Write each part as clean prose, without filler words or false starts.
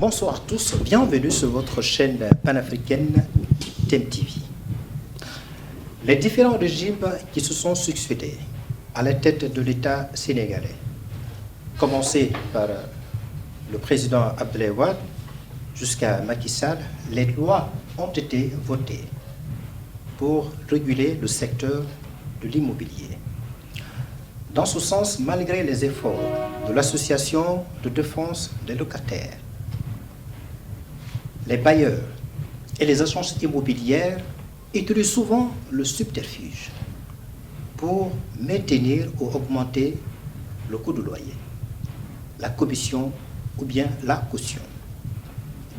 Bonsoir à tous, bienvenue sur votre chaîne panafricaine TEM-TV. Les différents régimes qui se sont succédés à la tête de l'État sénégalais, commencé par le président Abdoulaye Wade jusqu'à Macky Sall, les lois ont été votées pour réguler le secteur de l'immobilier. Dans ce sens, malgré les efforts de l'Association de défense des locataires, les bailleurs et les agences immobilières utilisent souvent le subterfuge pour maintenir ou augmenter le coût du loyer, la commission ou bien la caution.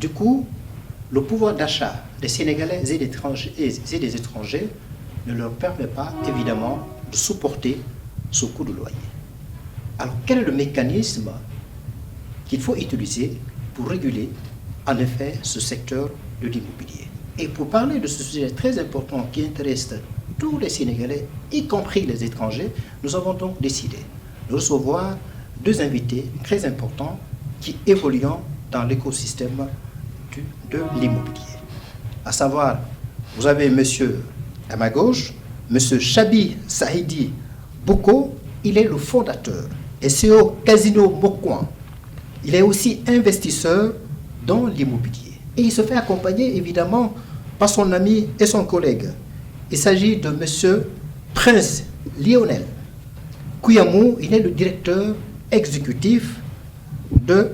Du coup, le pouvoir d'achat des Sénégalais et des étrangers ne leur permet pas, évidemment, de supporter ce coût de loyer. Alors, quel est le mécanisme qu'il faut utiliser pour réguler, en effet, ce secteur de l'immobilier? Et pour parler de ce sujet très important qui intéresse tous les Sénégalais, y compris les étrangers, nous avons donc décidé de recevoir deux invités très importants qui évoluent dans l'écosystème de l'immobilier. À savoir, vous avez monsieur à ma gauche, monsieur Chabi Sahidi Boko, il est le fondateur et CEO Casino Mokwan. Il est aussi investisseur dans l'immobilier. Et il se fait accompagner évidemment par son ami et son collègue. Il s'agit de monsieur Prince Lionel Kouyamou, il est le directeur exécutif de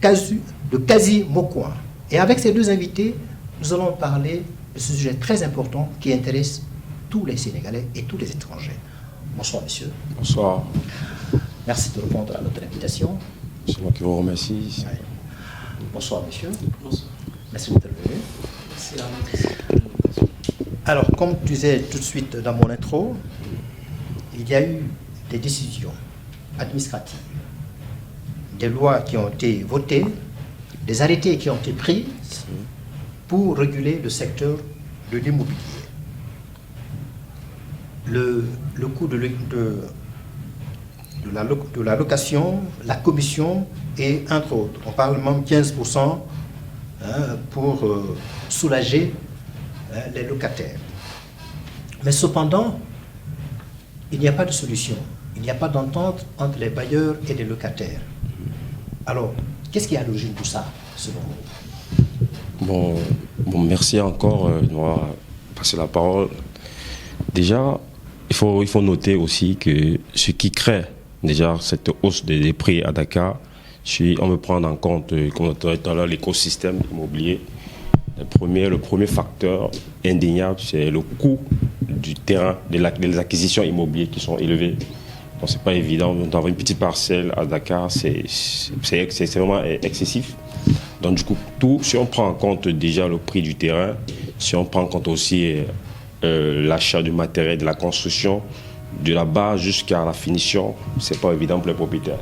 Casi Mokwan. Et avec ces deux invités, nous allons parler de ce sujet très important qui intéresse tous les Sénégalais et tous les étrangers. Bonsoir, monsieur. Bonsoir. Merci de répondre à notre invitation. C'est moi qui vous remercie. Ouais. Bonsoir, monsieur. Bonsoir. Merci d'être venu. Alors, comme je disais tout de suite dans mon intro, il y a eu des décisions administratives, des lois qui ont été votées, des arrêtés qui ont été pris pour réguler le secteur de l'immobilier. Le coût de la location, la commission et entre autres. On parle même 15% pour soulager les locataires. Mais cependant, il n'y a pas de solution. Il n'y a pas d'entente entre les bailleurs et les locataires. Alors, qu'est-ce qui est à l'origine de ça, selon vous? Bon, merci encore de m'avoir passé la parole. Déjà, il faut noter aussi que ce qui crée déjà cette hausse des prix à Dakar, on veut prendre en compte, comme on a dit tout à l'heure, l'écosystème immobilier. Le premier facteur indéniable, c'est le coût du terrain, des acquisitions immobilières qui sont élevées. Donc c'est pas évident. D'avoir une petite parcelle à Dakar, c'est vraiment excessif. Donc du coup, si on prend en compte déjà le prix du terrain, si on prend en compte aussi l'achat du matériel, de la construction, de la base jusqu'à la finition, c'est pas évident pour les propriétaires.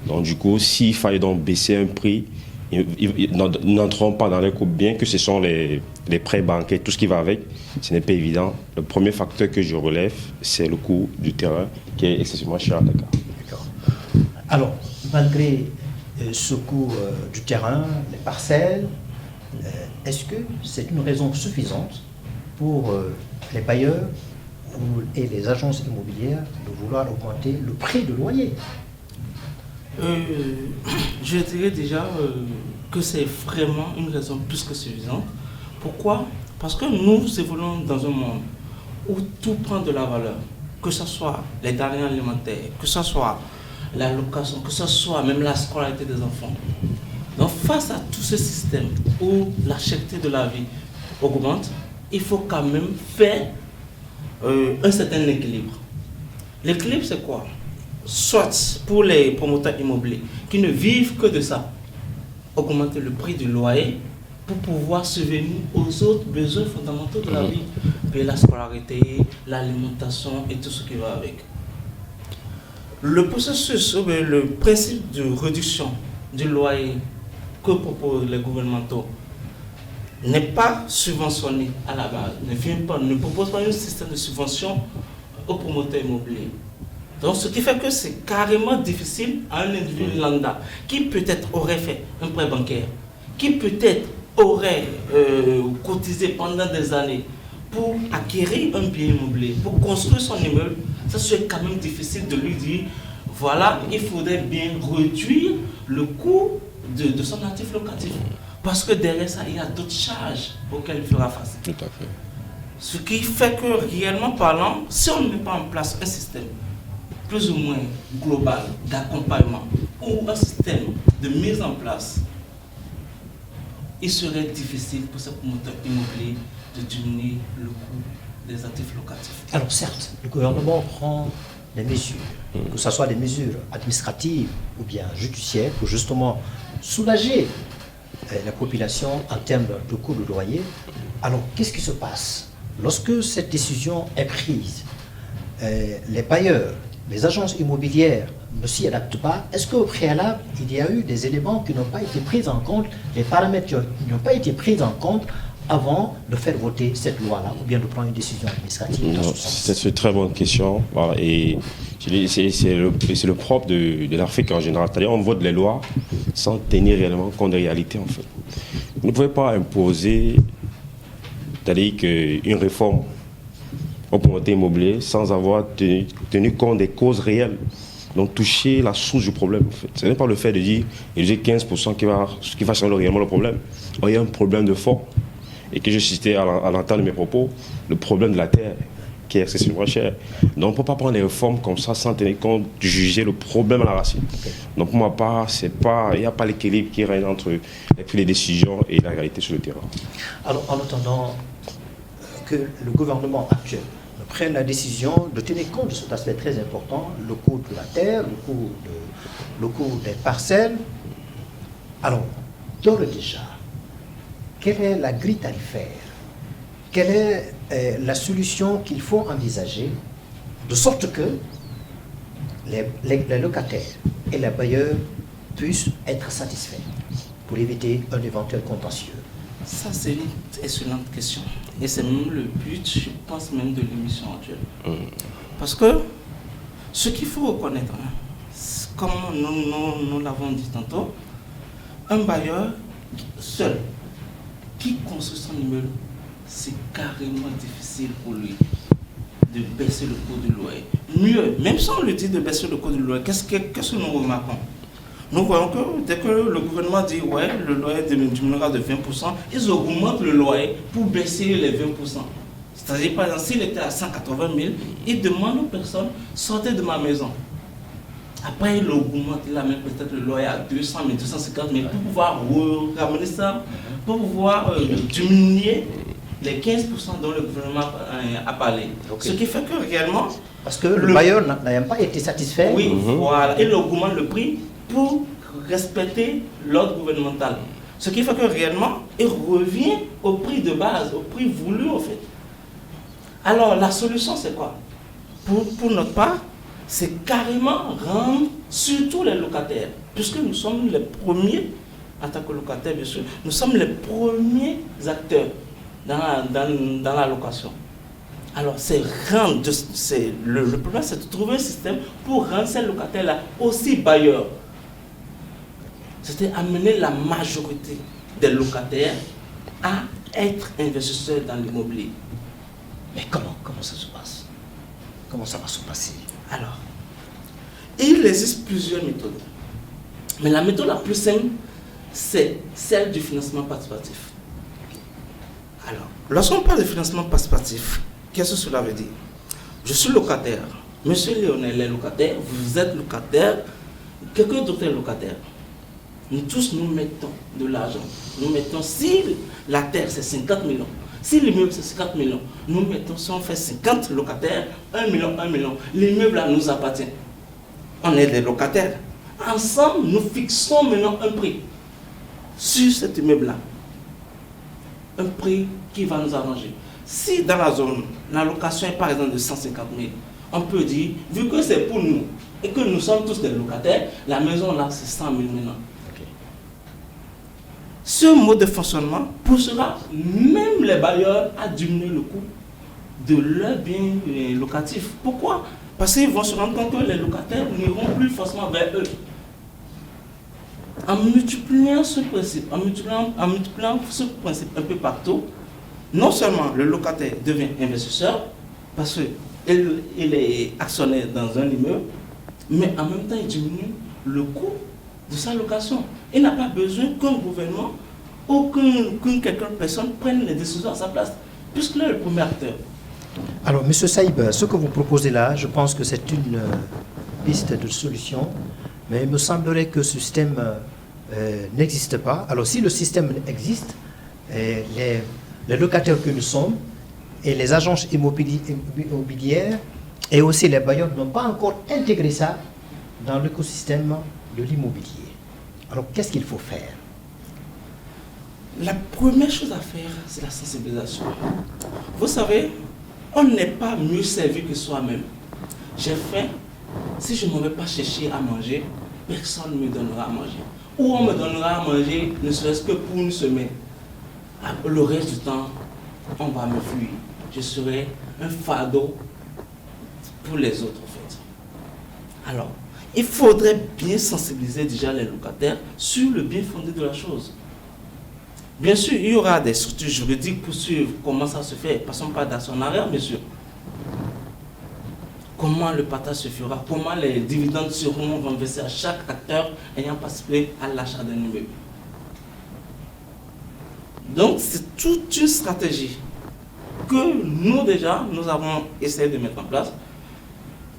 Donc du coup, s'il fallait donc baisser un prix, ils n'entreront pas dans les coûts, bien que ce sont les prêts bancaires, tout ce qui va avec, ce n'est pas évident. Le premier facteur que je relève, c'est le coût du terrain qui est excessivement cher à Dakar. D'accord. Alors, malgré ce coût du terrain, les parcelles, est-ce que c'est une raison suffisante pour les bailleurs et les agences immobilières de vouloir augmenter le prix du loyer? Je dirais déjà que c'est vraiment une raison plus que suffisante. Pourquoi? Parce que nous évoluons dans un monde où tout prend de la valeur, que ce soit les denrées alimentaires, que ce soit la location, que ce soit même la scolarité des enfants. Donc face à tout ce système où la cherté de la vie augmente, il faut quand même faire un certain équilibre. L'équilibre, c'est quoi? Soit pour les promoteurs immobiliers qui ne vivent que de ça, augmenter le prix du loyer pour pouvoir subvenir aux autres besoins fondamentaux de la vie, payer la scolarité, l'alimentation et tout ce qui va avec. Le processus, le principe de réduction du loyer que proposent les gouvernementaux n'est pas subventionné à la base, ne propose pas un système de subvention aux promoteurs immobiliers. Donc, ce qui fait que c'est carrément difficile à un individu lambda qui peut-être aurait fait un prêt bancaire, qui peut-être aurait cotisé pendant des années pour acquérir un bien immobilier, pour construire son immeuble, ça serait quand même difficile de lui dire, voilà, il faudrait bien réduire le coût de son actif locatif. Parce que derrière ça, il y a d'autres charges auxquelles il fera face. Tout à fait. Ce qui fait que, réellement parlant, si on ne met pas en place un système plus ou moins global d'accompagnement ou un système de mise en place, il serait difficile pour ce promoteur immobilier de diminuer le coût des actifs locatifs. Alors certes, le gouvernement prend des mesures, que ce soit des mesures administratives ou bien judiciaires, pour justement soulager la population en termes de coût de loyer. Alors qu'est-ce qui se passe lorsque cette décision est prise? Les bailleurs, les agences immobilières ne s'y adaptent pas. Est-ce qu'au préalable, il y a eu des éléments qui n'ont pas été pris en compte, les paramètres qui n'ont pas été pris en compte avant de faire voter cette loi-là, ou bien de prendre une décision administrative? C'est une très bonne question. Voilà, et c'est le propre de l'Afrique en général. C'est-à-dire on vote les lois sans tenir réellement compte des réalités, en fait. Vous ne pouvez pas imposer, c'est-à-dire qu'une réforme au promoteur immobilier sans avoir tenu compte des causes réelles. Donc toucher la source du problème, en fait. Ce n'est pas le fait de dire il y a 15% qui va changer réellement le problème. Alors, il y a un problème de fond. Et que je citais à l'entendre de mes propos, le problème de la terre, qui est excessivement cher. Donc on ne peut pas prendre des réformes comme ça sans tenir compte, de juger le problème à la racine. Okay. Donc pour ma part, il n'y a pas l'équilibre qui règne entre les décisions et la réalité sur le terrain. Alors en attendant que le gouvernement actuel prenne la décision de tenir compte de cet aspect très important, le coût de la terre, le coût des parcelles, alors d'ores et déjà, quelle est la grille tarifaire? Quelle est la solution qu'il faut envisager de sorte que les locataires et les bailleurs puissent être satisfaits pour éviter un éventuel contentieux? Ça, c'est une excellente question. Et c'est même le but, je pense même, de l'émission actuelle. Parce que ce qu'il faut reconnaître, comme nous l'avons dit tantôt, un bailleur seul qui construit son immeuble, c'est carrément difficile pour lui de baisser le coût du loyer. Mieux, même si on lui dit de baisser le coût du loyer, qu'est-ce que nous remarquons? Nous voyons que dès que le gouvernement dit ouais, le loyer diminuera de 20%, ils augmentent le loyer pour baisser les 20%. C'est-à-dire, par exemple, s'il était à 180 000, ils demandent aux personnes, sortez de ma maison. Après, il augmente, il amène peut-être le loyer à 200 000, 250 000 pour pouvoir ramener ça, pour pouvoir diminuer les 15% dont le gouvernement a parlé. Okay. Ce qui fait que réellement... Parce que le bailleur n'a pas été satisfait. Oui, voilà. Il augmente le prix pour respecter l'ordre gouvernemental. Ce qui fait que réellement, il revient au prix de base, au prix voulu en fait. Alors, la solution, c'est quoi? Pour notre part, c'est carrément rendre surtout les locataires, puisque nous sommes les premiers, en tant que locataires bien sûr, nous sommes les premiers acteurs dans la location. Alors le problème c'est de trouver un système pour rendre ces locataires-là aussi bailleurs. C'était amener la majorité des locataires à être investisseurs dans l'immobilier. Mais comment ça se passe? Comment ça va se passer? Alors, il existe plusieurs méthodes. Mais la méthode la plus simple, c'est celle du financement participatif. Alors, lorsqu'on parle de financement participatif, qu'est-ce que cela veut dire? Je suis locataire. Monsieur Lionel est locataire, vous êtes locataire, quelqu'un d'autre est locataire. Nous tous, nous mettons de l'argent. Nous mettons, si la terre c'est 50 millions, si l'immeuble c'est 50 millions, nous mettons, si on fait 50 locataires, 1 million, 1 million, l'immeuble là nous appartient. On est des locataires. Ensemble, nous fixons maintenant un prix sur cet immeuble-là. Un prix qui va nous arranger. Si dans la zone, la location est par exemple de 150 000, on peut dire, vu que c'est pour nous et que nous sommes tous des locataires, la maison là c'est 100 000 maintenant. Okay. Ce mode de fonctionnement poussera même les bailleurs à diminuer le coût de leurs biens locatifs. Pourquoi? Parce qu'ils vont se rendre compte que les locataires n'iront plus forcément vers eux. En multipliant ce principe, en multipliant ce principe un peu partout, non seulement le locataire devient investisseur, parce qu'il est actionnaire dans un immeuble, mais en même temps, il diminue le coût de sa location. Il n'a pas besoin qu'un gouvernement ou qu'une personne prenne les décisions à sa place, puisqu'il est le premier acteur. Alors, M. Saïb, ce que vous proposez là, je pense que c'est une piste de solution, mais il me semblerait que ce système n'existe pas. Alors, si le système existe, les locataires que nous sommes et les agences immobilières et aussi les bailleurs n'ont pas encore intégré ça dans l'écosystème de l'immobilier. Alors, qu'est-ce qu'il faut faire? La première chose à faire, c'est la sensibilisation. Vous savez, on n'est pas mieux servi que soi-même. J'ai faim, si je ne vais pas chercher à manger, personne ne me donnera à manger. Ou on me donnera à manger, ne serait-ce que pour une semaine. Le reste du temps, on va me fuir. Je serai un fardeau pour les autres, en fait. Alors, il faudrait bien sensibiliser déjà les locataires sur le bien fondé de la chose. Bien sûr, il y aura des structures juridiques pour suivre comment ça se fait. Passons pas d'actionnariat, bien sûr. Comment le partage se fera, comment les dividendes seront renversés à chaque acteur ayant participé à l'achat d'un immeuble. Donc, c'est toute une stratégie que nous déjà, nous avons essayé de mettre en place,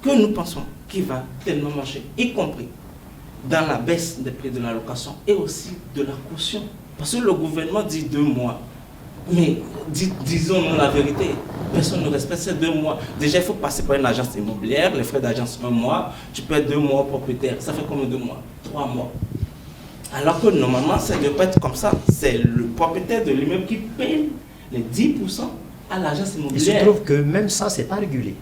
que nous pensons qu'il va tellement marcher, y compris dans la baisse des prix de la location et aussi de la caution. Parce que le gouvernement dit 2 mois. Mais disons-nous la vérité, personne ne respecte ces 2 mois. Déjà, il faut passer par une agence immobilière, les frais d'agence 1 mois, tu peux être 2 mois propriétaire. Ça fait combien de mois? 3 mois. Alors que normalement, ça ne doit pas être comme ça. C'est le propriétaire de l'immeuble qui paye les 10% à l'agence immobilière. Il se trouve que même ça, ce n'est pas régulé.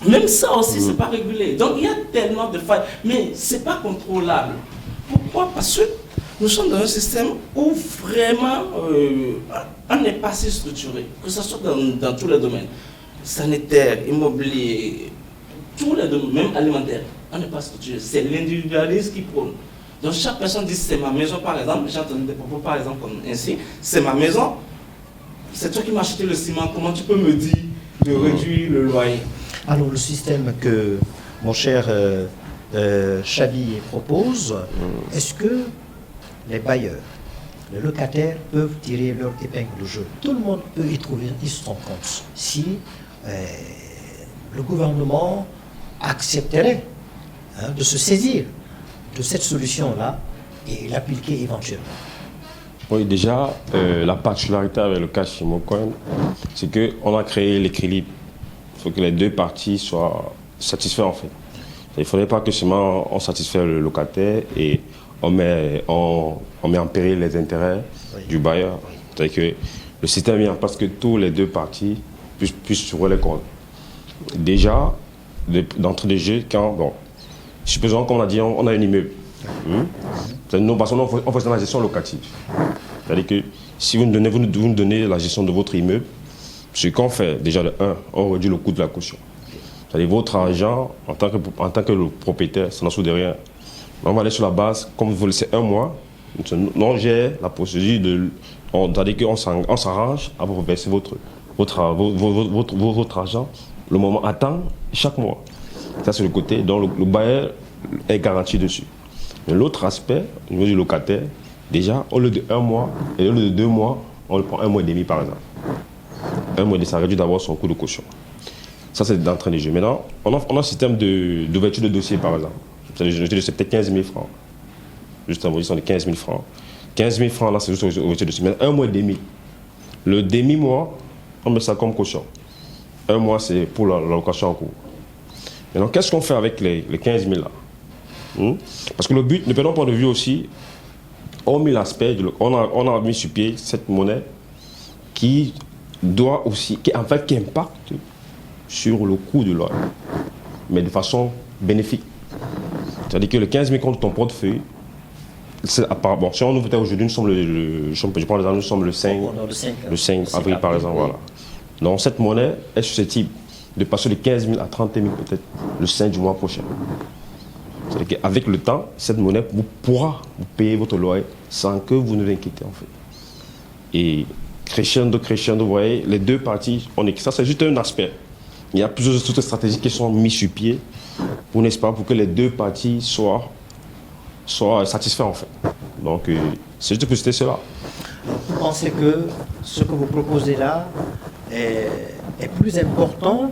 Même ça aussi, ce n'est pas régulé. Donc, il y a tellement de failles. Mais ce n'est pas contrôlable. Pourquoi? Parce que nous sommes dans un système où vraiment on n'est pas si structuré, que ce soit dans tous les domaines, sanitaire, immobilier, tous les domaines, même alimentaire, on n'est pas structuré. C'est l'individualisme qui prône. Donc chaque personne dit c'est ma maison par exemple, j'ai entendu des propos par exemple comme ainsi, c'est ma maison, c'est toi qui m'as acheté le ciment, comment tu peux me dire de réduire le loyer? Alors le système que mon cher Chabi propose, est-ce que les bailleurs, les locataires peuvent tirer leur épingle du jeu? Tout le monde peut y trouver son compte si le gouvernement accepterait de se saisir de cette solution-là et l'appliquer éventuellement. Oui, déjà, la particularité avec le cas chez Mocoin, c'est qu'on a créé l'équilibre. Il faut que les deux parties soient satisfaits en fait. Il ne faudrait pas que seulement on satisfait le locataire et on met en péril les intérêts du bailleur. C'est-à-dire que le système est mis en place que tous les deux parties puissent trouver les comptes. Déjà, d'entrée de jeu, supposons, comme on a dit, on a un immeuble. Nous, parce qu'on fait la gestion locative. C'est-à-dire que si vous nous donnez la gestion de votre immeuble, ce qu'on fait, déjà de 1, on réduit le coût de la caution. C'est-à-dire votre argent, en tant que le propriétaire, ça n'en soude rien. On va aller sur la base, comme vous le laissez 1 mois, on gère la procédure c'est-à-dire qu'on s'arrange à vous verser votre argent, le moment attend chaque mois. Ça c'est le côté dont le bailleur est garanti dessus. Mais l'autre aspect, au niveau du locataire, déjà, au lieu de 1 mois et au lieu de 2 mois, on le prend 1 mois et demi par exemple. 1 mois et demi, ça réduit d'abord son coût de caution. Ça c'est d'entrée de jeu. Maintenant, on a un système d'ouverture de dossier par exemple. C'est peut-être 15 000 francs. Juste en position de 15 000 francs. 15 000 francs là, c'est juste ouverture de dossier. Maintenant, 1 mois et demi. Le demi-mois, on met ça comme caution. 1 mois, c'est pour la location en cours. Maintenant, qu'est-ce qu'on fait avec les 15 000 là? Parce que le but, de notre point de vue aussi, on a mis sur pied cette monnaie qui impacte sur le coût de l'or, mais de façon bénéfique. C'est-à-dire que les 15 000 contre ton portefeuille, si on nous votait aujourd'hui, nous sommes le 5 avril par exemple. Voilà. Donc cette monnaie est susceptible de passer de 15 000 à 30 000 peut-être le 5 du mois prochain. C'est-à-dire qu'avec le temps, cette monnaie vous pourra vous payer votre loyer sans que vous ne l'inquiétez en fait. Et crescendo, vous voyez, les deux parties, ça c'est juste un aspect. Il y a plusieurs autres stratégies qui sont mises sur pied pour, n'est-ce pas, pour que les deux parties soient satisfaits en fait. Donc c'est juste pour citer cela. Vous pensez que ce que vous proposez là est plus important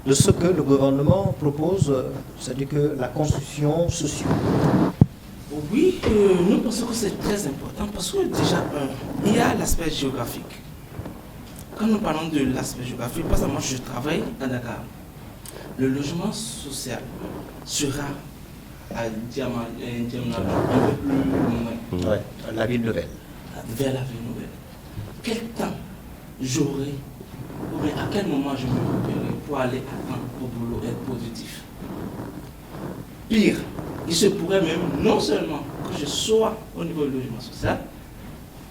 de ce que le gouvernement propose, c'est-à-dire que la construction sociale? Oui, nous pensons que c'est très important parce que déjà, il y a l'aspect géographique. Quand nous parlons de l'aspect géographique, parce que moi je travaille à Dakar, le logement social sera à Diamant, un peu plus loin. Ouais, la ville nouvelle. Vers la ville nouvelle. Quel temps j'aurai, ou bien à quel moment je me récupérerai pour aller à temps au boulot et être productif? Pire, il se pourrait même non seulement que je sois au niveau du logement social,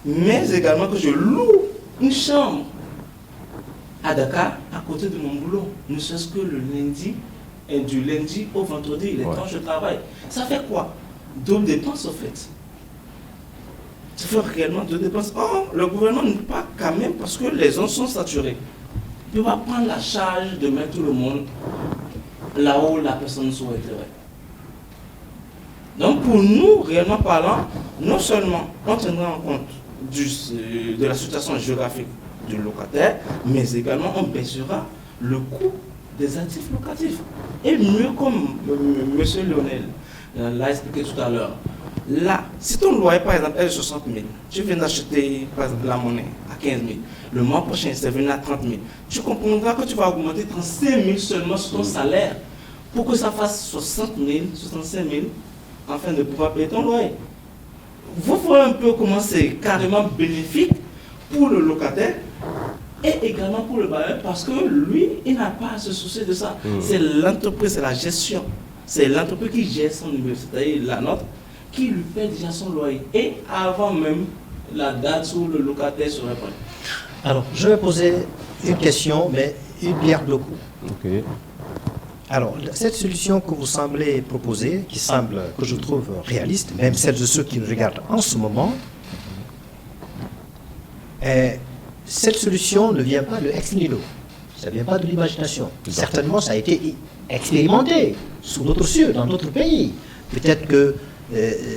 mais également que je loue une chambre à Dakar à côté de mon boulot. Ne serait-ce que le lundi, et du lundi au vendredi, les temps je travaille. Ça fait quoi? Double dépense au fait. Ça fait réellement deux dépenses. Or, le gouvernement n'est pas quand même parce que les zones sont saturées. Il va prendre la charge de mettre tout le monde là où la personne souhaiterait. Donc pour nous, réellement parlant, non seulement on tiendra en compte de la situation géographique du locataire, mais également on baissera le coût des actifs locatifs. Et mieux comme M. Lionel l'a expliqué tout à l'heure, là, si ton loyer par exemple est de 60 000, tu viens d'acheter par exemple la monnaie à 15 000, le mois prochain c'est venu à 30 000, tu comprendras que tu vas augmenter 35 000 seulement sur ton salaire pour que ça fasse 60 000, 65 000 afin de pouvoir payer ton loyer. Vous voyez un peu comment c'est carrément bénéfique pour le locataire et également pour le bailleur parce que lui, il n'a pas à se soucier de ça. C'est l'entreprise, c'est la gestion. C'est l'entreprise qui gère son immeuble, c'est-à-dire la nôtre, qui lui paie déjà son loyer et avant même la date où le locataire serait prêt. Alors, je vais poser une question, mais une pierre deux coups. Ok. Alors, cette solution que vous semblez proposer, que je trouve réaliste, même celle de ceux qui nous regardent en ce moment, cette solution ne vient pas de ex nihilo, ça ne vient pas de l'imagination. Certainement, ça a été expérimenté sous d'autres cieux, dans d'autres pays. Peut-être que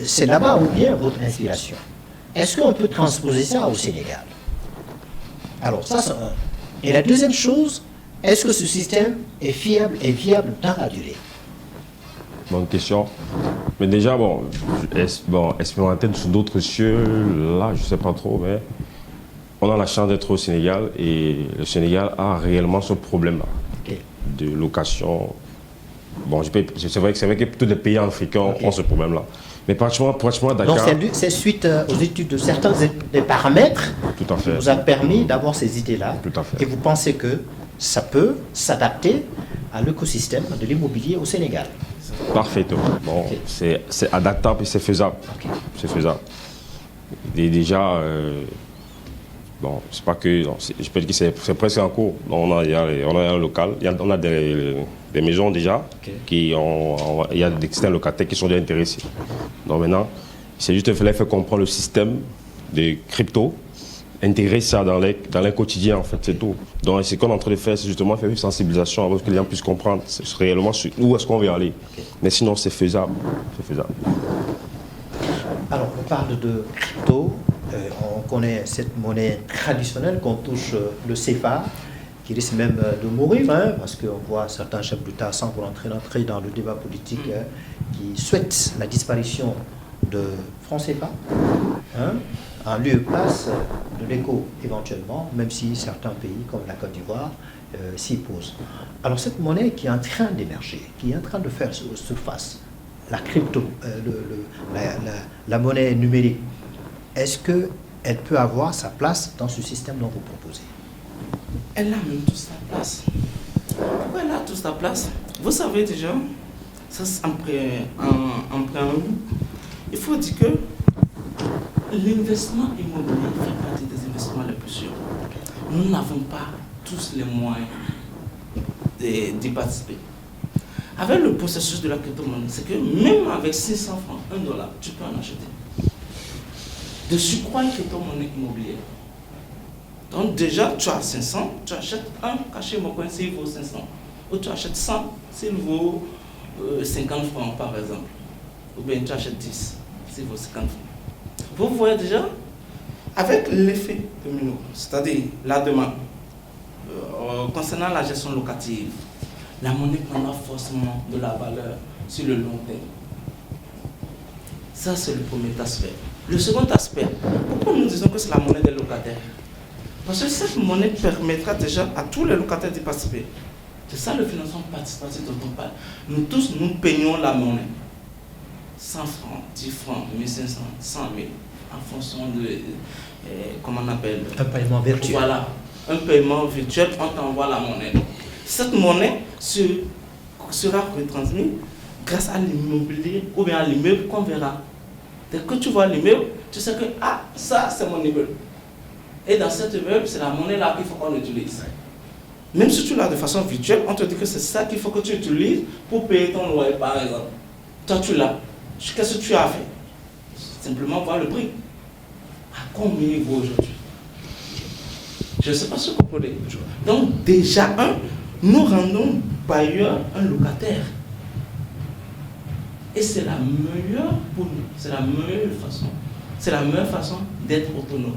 c'est là-bas où vient votre inspiration. Est-ce qu'on peut transposer ça au Sénégal? Alors, ça, c'est un. Et la deuxième chose, est-ce que ce système est fiable et viable dans la durée? Bonne question. Mais déjà, expérimenter sur d'autres cieux, là, je ne sais pas trop, mais on a la chance d'être au Sénégal et le Sénégal a réellement ce problème-là de location. Bon, c'est vrai que tous les pays africains ont ce problème-là. Mais pratiquement Dakar... Donc c'est suite aux études de certains des paramètres qui vous a permis d'avoir ces idées-là. Tout à fait. Et vous pensez que ça peut s'adapter à l'écosystème de l'immobilier au Sénégal? Parfaitement. Bon, c'est adaptable et c'est faisable. C'est faisable. Et déjà, bon, c'est pas que... je peux dire que c'est presque en cours. On a un local, on a des maisons déjà, il y a des locataires qui sont déjà intéressés. Donc maintenant, c'est juste de faire comprendre le système de crypto, intégrer ça dans les quotidiens, en fait, c'est tout. Donc ce qu'on est en train de faire, c'est justement faire une sensibilisation pour que les gens puissent comprendre réellement où est-ce qu'on veut aller. Mais sinon, c'est faisable. C'est faisable. Alors, on parle de crypto, on connaît cette monnaie traditionnelle qu'on touche, le CFA, qui risque même de mourir, parce qu'on voit certains chefs d'État, sans pour entrer dans le débat politique, qui souhaitent la disparition de franc CFA, en lieu et place de l'éco éventuellement, même si certains pays comme la Côte d'Ivoire s'y posent. Alors cette monnaie qui est en train d'émerger, qui est en train de faire surface, la crypto, la monnaie numérique, est-ce qu'elle peut avoir sa place dans ce système dont vous proposez? Elle a même toute sa place. Pourquoi elle a toute sa place? Vous savez déjà, ça c'est en préambule, il faut dire que l'investissement immobilier fait partie des investissements les plus sûrs. Nous n'avons pas tous les moyens d'y participer. avec le processus de la crypto-monnaie, c'est que même avec 600 francs, $1, tu peux en acheter. De surcroît une crypto-monnaie immobilière. Donc déjà, tu as 500, tu achètes un cachet Mocoin s'il vaut 500. Ou tu achètes 100 s'il vaut 50 francs par exemple. Ou bien tu achètes 10 s'il vaut 50 francs. Vous voyez déjà, avec l'effet domino, c'est-à-dire la demande, concernant la gestion locative, la monnaie prendra forcément de la valeur sur le long terme. Ça, c'est le premier aspect. Le second aspect, pourquoi nous disons que c'est la monnaie des locataires? Parce que cette monnaie permettra déjà à tous les locataires d'y participer. C'est ça le financement participatif dont on parle. Nous tous, nous payons la monnaie. 100 francs, 10 francs, 1500, 100 000, en fonction de, comment on appelle? Un paiement virtuel. Voilà, un paiement virtuel, on t'envoie la monnaie. Cette monnaie sera retransmise grâce à l'immobilier ou bien à l'immeuble qu'on verra. Dès que tu vois l'immeuble, tu sais que ça c'est mon immeuble. Et dans cet immeuble, c'est la monnaie là qu'il faut qu'on utilise. Même si tu l'as de façon virtuelle, on te dit que c'est ça qu'il faut que tu utilises pour payer ton loyer par exemple. Toi tu l'as. Qu'est-ce que tu as fait? Simplement voir le prix. À combien il vaut aujourd'hui? Je ne sais pas ce qu'on peut dire. Donc déjà, nous rendons bailleur un locataire. Et c'est la meilleure pour nous. C'est la meilleure façon. C'est la meilleure façon d'être autonome.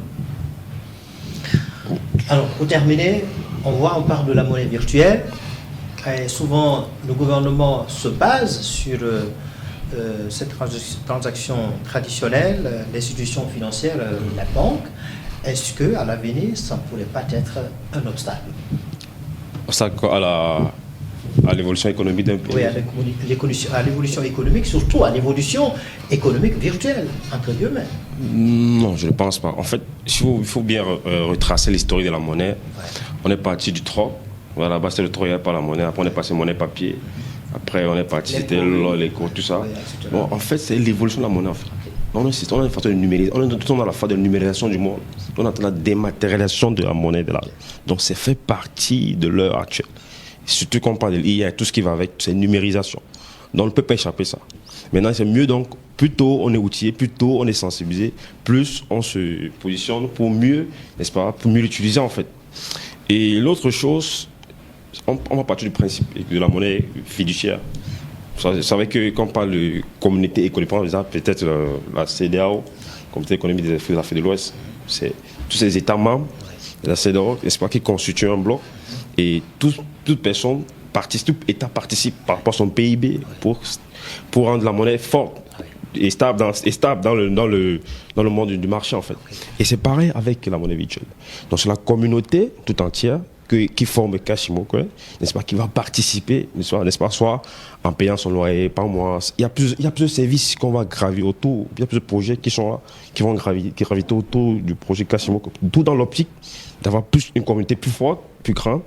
Alors, pour terminer, on parle de la monnaie virtuelle. Et souvent, le gouvernement se base sur cette transaction traditionnelle, l'institution financière, la banque. Est-ce qu'à l'avenir, ça ne pourrait pas être un obstacle? À l'évolution économique d'un pays. Oui, à l'évolution économique, surtout à l'évolution économique virtuelle, entre guillemets. Non, je ne pense pas. En fait, il faut bien retracer l'historique de la monnaie. Ouais. On est parti du troc. Voilà, là-bas, c'est le troc, il n'y a pas la monnaie. Après, on est passé monnaie papier. Après, on est parti, c'était les cours, tout ça. Oui, bon, en fait, c'est l'évolution de la monnaie, en fait. On est une phase de numérisation. On est dans la phase de numérisation du monde. On est dans la dématérialisation de la monnaie. Donc, c'est fait partie de l'heure actuelle. Surtout quand on parle de l'IA et tout ce qui va avec, c'est numérisation. Donc on ne peut pas échapper à ça. Maintenant, c'est mieux donc, plus tôt on est outillé, plus tôt on est sensibilisé, plus on se positionne pour mieux, n'est-ce pas, pour mieux l'utiliser en fait. Et l'autre chose, on va partir du principe de la monnaie fiduciaire. Vous savez que quand on parle de communauté économique, peut-être la CEDEAO, Communauté économique des Afriques de l'Ouest, c'est tous ces États membres de la CEDEAO, n'est-ce pas, qui constituent un bloc. Et toute personne participe, tout État participe par rapport à son PIB pour rendre la monnaie forte et stable dans le monde du marché en fait. Et c'est pareil avec la monnaie virtuelle. Donc c'est la communauté tout entière qui forme Kashimoku, n'est-ce pas, qui va participer, n'est-ce pas, soit en payant son loyer par mois. Il y a plusieurs services qu'on va gravir autour, il y a plusieurs projets qui sont là, qui vont graviter autour du projet Kashimoku, tout dans l'optique d'avoir une communauté plus forte, plus grande,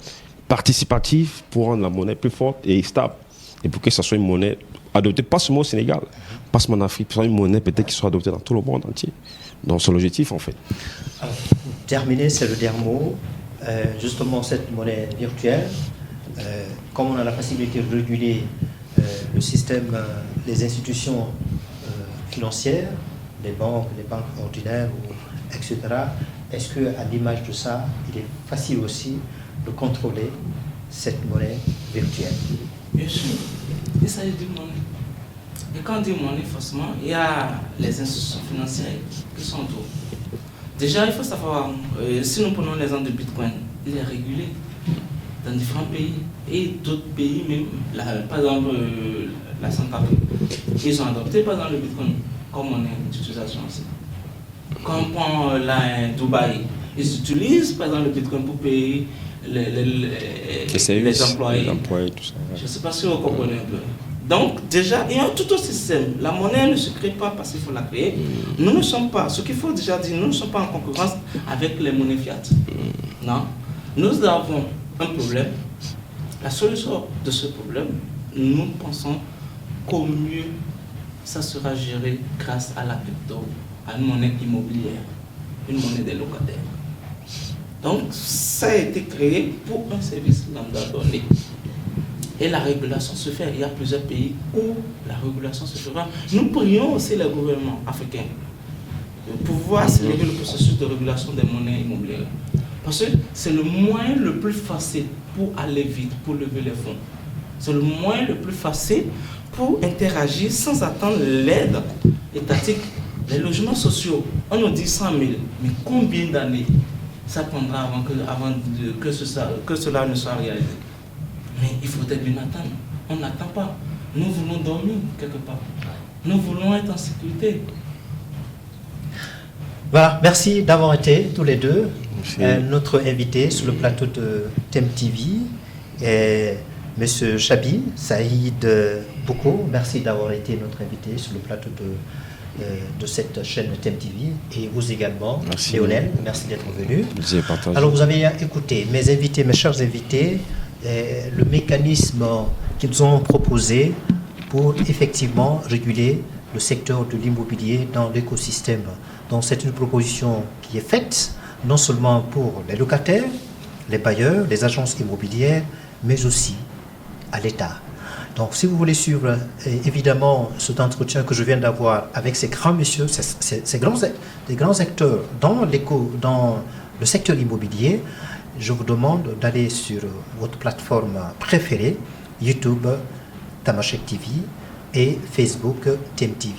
participative pour rendre la monnaie plus forte et stable. Et pour que ça soit une monnaie adoptée, pas seulement au Sénégal, pas seulement en Afrique, soit une monnaie peut-être qui soit adoptée dans tout le monde entier. Donc c'est l'objectif en fait. Alors, pour terminer, c'est le dernier mot. Justement, cette monnaie virtuelle, comme on a la possibilité de réguler le système, les institutions financières, les banques ordinaires, etc., est-ce qu'à l'image de ça, il est facile aussi de contrôler cette monnaie virtuelle? Bien sûr, il s'agit de monnaie. Et quand on dit monnaie, forcément, il y a les institutions financières qui sont autour. Déjà, il faut savoir, si nous prenons l'exemple de Bitcoin, il est régulé dans différents pays et d'autres pays, même, par exemple, la Centrafrique, ils ont adopté par exemple le Bitcoin comme monnaie d'utilisation aussi. Quand on prend Dubaï, ils utilisent par exemple le Bitcoin pour payer les employés. Tout ça, ouais. Je ne sais pas si vous comprenez un peu. Donc, déjà, il y a tout un système. La monnaie ne se crée pas parce qu'il faut la créer. Nous ne sommes pas, ce qu'il faut déjà dire, nous ne sommes pas en concurrence avec les monnaies fiat. Non. Nous avons un problème. La solution de ce problème, nous pensons qu'au mieux, ça sera géré grâce à la crypto, à une monnaie immobilière, une monnaie des locataires. Donc, ça a été créé pour un service lambda donné. Et la régulation se fait. Il y a plusieurs pays où la régulation se fera. Nous prions aussi les gouvernements africains pour pouvoir accélérer le processus de régulation des monnaies immobilières. Parce que c'est le moyen le plus facile pour aller vite, pour lever les fonds. C'est le moyen le plus facile pour interagir sans attendre l'aide étatique. Les logements sociaux, on nous dit 100 000, mais combien d'années ça prendra avant que cela ne soit réalisé? Mais il faudrait bien attendre. On n'attend pas. Nous voulons dormir quelque part. Nous voulons être en sécurité. Voilà, merci d'avoir été tous les deux. Notre invité sur le plateau de TEM TV est M. Chabi Saïd Boko. Merci d'avoir été notre invité sur le plateau de cette chaîne TEM TV. Et vous également, merci. Lionel, merci d'être venu. Alors vous avez écouté mes invités, mes chers invités, le mécanisme qu'ils ont proposé pour effectivement réguler le secteur de l'immobilier dans l'écosystème. Donc c'est une proposition qui est faite non seulement pour les locataires, les bailleurs, les agences immobilières, mais aussi à l'État. Donc si vous voulez suivre évidemment cet entretien que je viens d'avoir avec ces grands messieurs, ces grands acteurs dans le secteur immobilier, je vous demande d'aller sur votre plateforme préférée, YouTube, Tamashek TV et Facebook, TEM TV.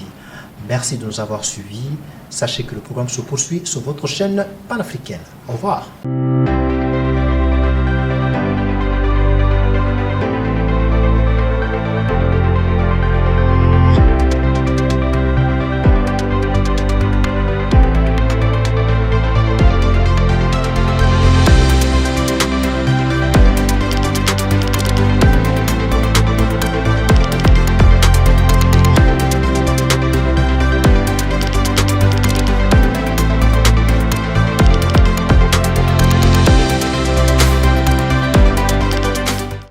Merci de nous avoir suivis. Sachez que le programme se poursuit sur votre chaîne panafricaine. Au revoir.